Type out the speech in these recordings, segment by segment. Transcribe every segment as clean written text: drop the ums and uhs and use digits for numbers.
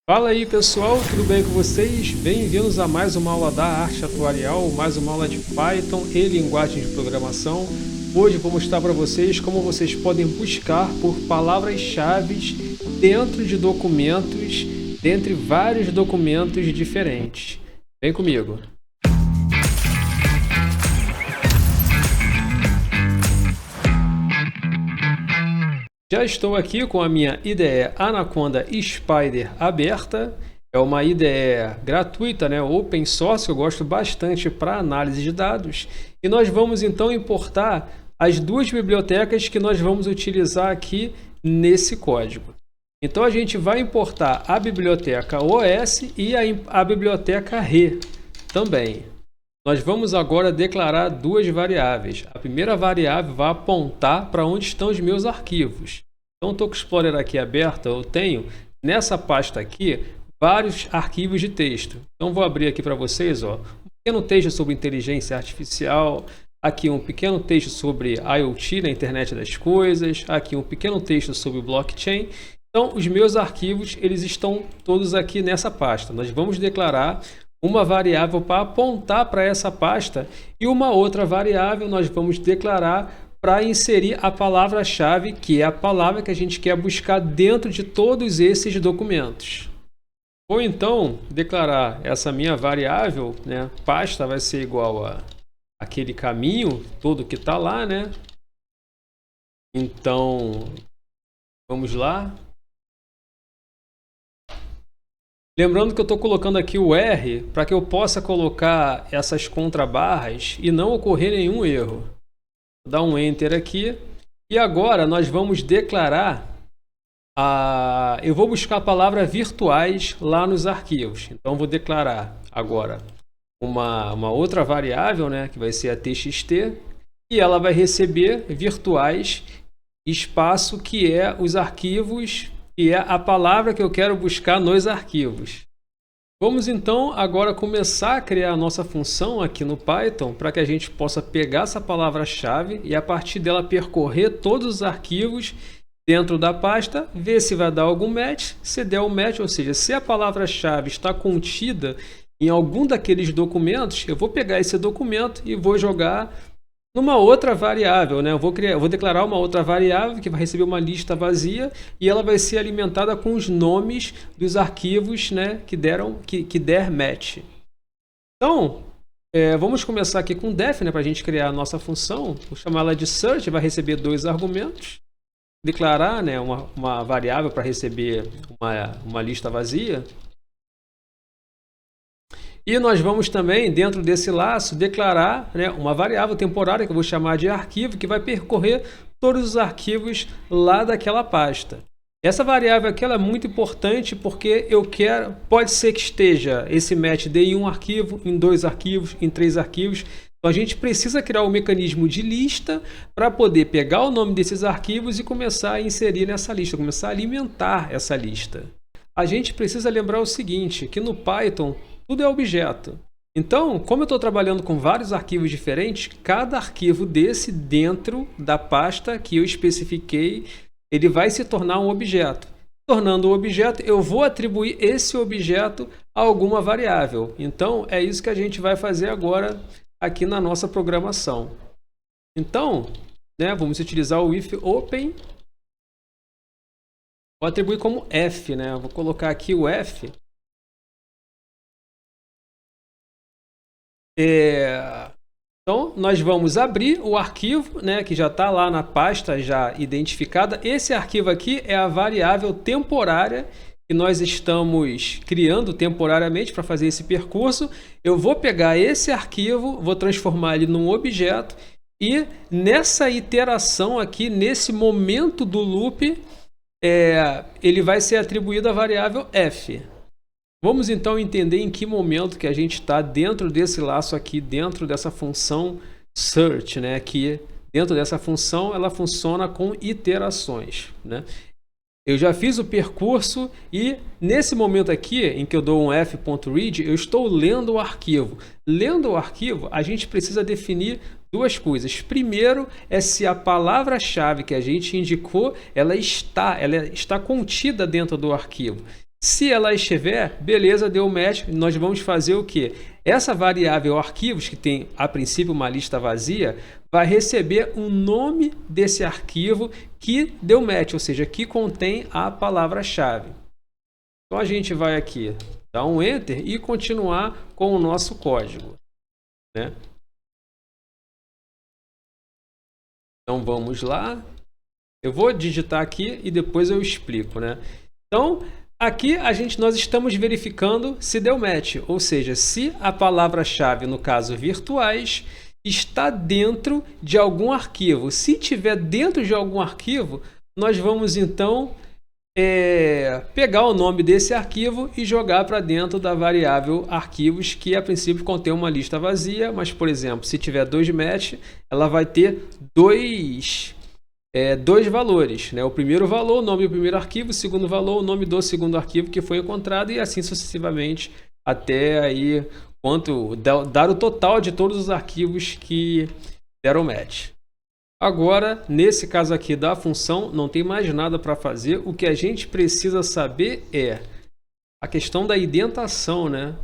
Fala aí pessoal, tudo bem com vocês? Bem-vindos a mais uma aula da arte atuarial, mais uma aula de Python e linguagem de programação. Hoje vou mostrar para vocês como vocês podem buscar por palavras-chave dentro de documentos, dentre vários documentos diferentes. Vem comigo! Já estou aqui com a minha IDE Anaconda Spider aberta. É uma IDE gratuita, open source, que eu gosto bastante para análise de dados. E nós vamos então importar as duas bibliotecas que nós vamos utilizar aqui nesse código. Então a gente vai importar a biblioteca OS e a biblioteca RE também. Nós vamos agora declarar duas variáveis. A primeira variável vai apontar para onde estão os meus arquivos. Então, estou com o Explorer aqui aberto, eu tenho nessa pasta aqui vários arquivos de texto. Então, vou abrir aqui para vocês um pequeno texto sobre inteligência artificial, aqui um pequeno texto sobre IoT, na internet das coisas, aqui um pequeno texto sobre blockchain. Então, os meus arquivos eles estão todos aqui nessa pasta. Nós vamos declarar uma variável para apontar para essa pasta e uma outra variável nós vamos declarar para inserir a palavra-chave, que é a palavra que a gente quer buscar dentro de todos esses documentos. Vou então declarar essa minha variável, pasta vai ser igual a aquele caminho todo que está lá, Então, vamos lá. Lembrando que eu estou colocando aqui o R para que eu possa colocar essas contrabarras e não ocorrer nenhum erro. Vou dar um Enter aqui. E agora nós vamos declarar eu vou buscar a palavra virtuais lá nos arquivos. Então, vou declarar agora uma outra variável, que vai ser a txt, e ela vai receber virtuais, espaço, que é os arquivos, e é a palavra que eu quero buscar nos arquivos. Vamos então agora começar a criar a nossa função aqui no Python para que a gente possa pegar essa palavra-chave e a partir dela percorrer todos os arquivos dentro da pasta, ver se vai dar algum match. Se der um match, ou seja, se a palavra-chave está contida em algum daqueles documentos, eu vou pegar esse documento e vou jogar numa outra variável, Eu vou declarar uma outra variável que vai receber uma lista vazia e ela vai ser alimentada com os nomes dos arquivos, que der match. Então, vamos começar aqui com def, para a gente criar a nossa função. Vou chamar ela de search, vai receber dois argumentos. Declarar, uma variável para receber uma lista vazia. E nós vamos também, dentro desse laço, declarar uma variável temporária que eu vou chamar de arquivo, que vai percorrer todos os arquivos lá daquela pasta. Essa variável aqui ela é muito importante porque pode ser que esteja esse match em um arquivo, em dois arquivos, em três arquivos. Então a gente precisa criar um mecanismo de lista para poder pegar o nome desses arquivos e começar a inserir nessa lista, começar a alimentar essa lista. A gente precisa lembrar o seguinte, que no Python tudo é objeto. Então, como eu estou trabalhando com vários arquivos diferentes, cada arquivo desse dentro da pasta que eu especifiquei, ele vai se tornar um objeto. Tornando um objeto, eu vou atribuir esse objeto a alguma variável. Então, é isso que a gente vai fazer agora aqui na nossa programação. Então, vamos utilizar o if open. Vou atribuir como f, Vou colocar aqui o f. Então, nós vamos abrir o arquivo, que já está lá na pasta já identificada. Esse arquivo aqui é a variável temporária que nós estamos criando temporariamente para fazer esse percurso. Eu vou pegar esse arquivo, vou transformar ele num objeto e nessa iteração aqui, nesse momento do loop, ele vai ser atribuído à variável f. Vamos então entender em que momento que a gente está dentro desse laço aqui, dentro dessa função search, que dentro dessa função ela funciona com iterações, Eu já fiz o percurso e nesse momento aqui, em que eu dou um f.read, eu estou lendo o arquivo. Lendo o arquivo, a gente precisa definir duas coisas. Primeiro é se a palavra-chave que a gente indicou, ela está contida dentro do arquivo. Se ela estiver, beleza, deu match, nós vamos fazer o quê? Essa variável arquivos, que tem a princípio uma lista vazia, vai receber o nome desse arquivo que deu match, ou seja, que contém a palavra-chave. Então a gente vai aqui dar um Enter e continuar com o nosso código, né? Então vamos lá. Eu vou digitar aqui e depois eu explico, né? Então, aqui nós estamos verificando se deu match, ou seja, se a palavra-chave, no caso virtuais, está dentro de algum arquivo. Se tiver dentro de algum arquivo, nós vamos então pegar o nome desse arquivo e jogar para dentro da variável arquivos, que a princípio contém uma lista vazia, mas, por exemplo, se tiver 2 match, ela vai ter dois valores, né? O primeiro valor, o nome do primeiro arquivo, o segundo valor, o nome do segundo arquivo que foi encontrado, e assim sucessivamente até aí dar o total de todos os arquivos que deram match. Agora, nesse caso aqui da função, não tem mais nada para fazer. O que a gente precisa saber é a questão da indentação, né?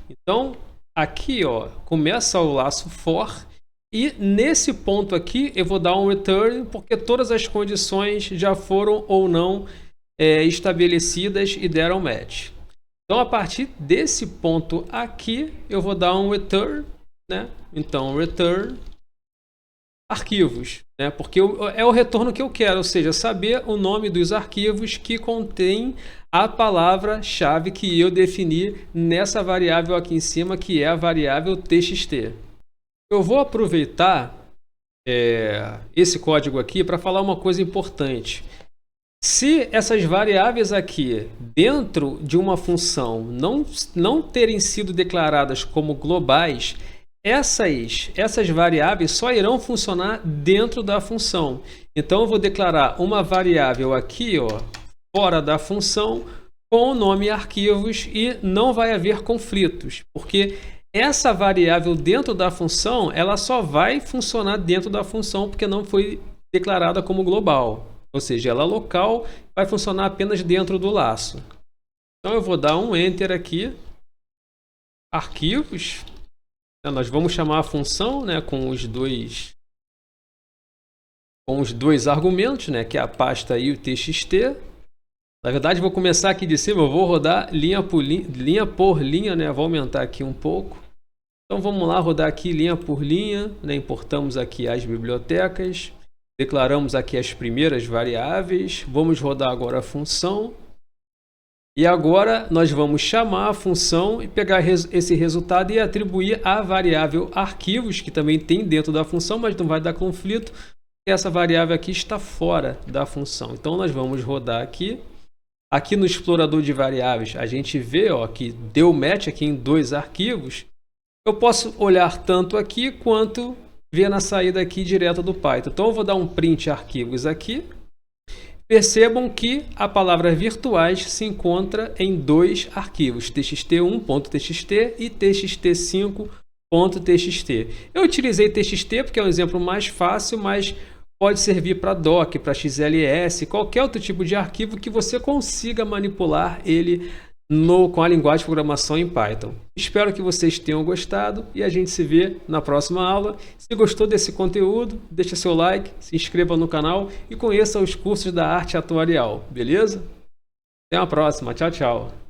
Então, aqui, ó, começa o laço for. E nesse ponto aqui eu vou dar um return, porque todas as condições já foram ou não estabelecidas e deram match. Então, a partir desse ponto aqui, eu vou dar um return, né? Então, return arquivos, né? Porque é o retorno que eu quero, ou seja, saber o nome dos arquivos que contém a palavra-chave que eu defini nessa variável aqui em cima, que é a variável txt. Eu vou aproveitar esse código aqui para falar uma coisa importante. Se essas variáveis aqui dentro de uma função não terem sido declaradas como globais, essas variáveis só irão funcionar dentro da função. Então eu vou declarar uma variável aqui, ó, fora da função, com o nome arquivos, e não vai haver conflitos, porque essa variável dentro da função, ela só vai funcionar dentro da função porque não foi declarada como global. Ou seja, ela local, vai funcionar apenas dentro do laço. Então eu vou dar um Enter aqui. Arquivos. Nós vamos chamar a função, né, com os dois argumentos, né, que é a pasta e o txt. Na verdade, vou começar aqui de cima, eu vou rodar linha por linha, né, vou aumentar aqui um pouco. Então vamos lá, rodar aqui linha por linha, né? Importamos aqui as bibliotecas, declaramos aqui as primeiras variáveis, vamos rodar agora a função. E agora nós vamos chamar a função e pegar esse resultado e atribuir a variável arquivos, que também tem dentro da função, mas não vai dar conflito, porque essa variável aqui está fora da função. Então nós vamos rodar aqui. Aqui no explorador de variáveis, a gente vê, ó, que deu match aqui em 2 arquivos. Eu posso olhar tanto aqui quanto ver na saída aqui direto do Python. Então eu vou dar um print arquivos aqui. Percebam que a palavra virtuais se encontra em 2 arquivos, txt1.txt e txt5.txt. Eu utilizei txt porque é um exemplo mais fácil, mas pode servir para doc, para xls, qualquer outro tipo de arquivo que você consiga manipular ele com a linguagem de programação em Python. Espero que vocês tenham gostado e a gente se vê na próxima aula. Se gostou desse conteúdo, deixa seu like, se inscreva no canal e conheça os cursos da Arte Atuarial, beleza? Até a próxima, tchau, tchau!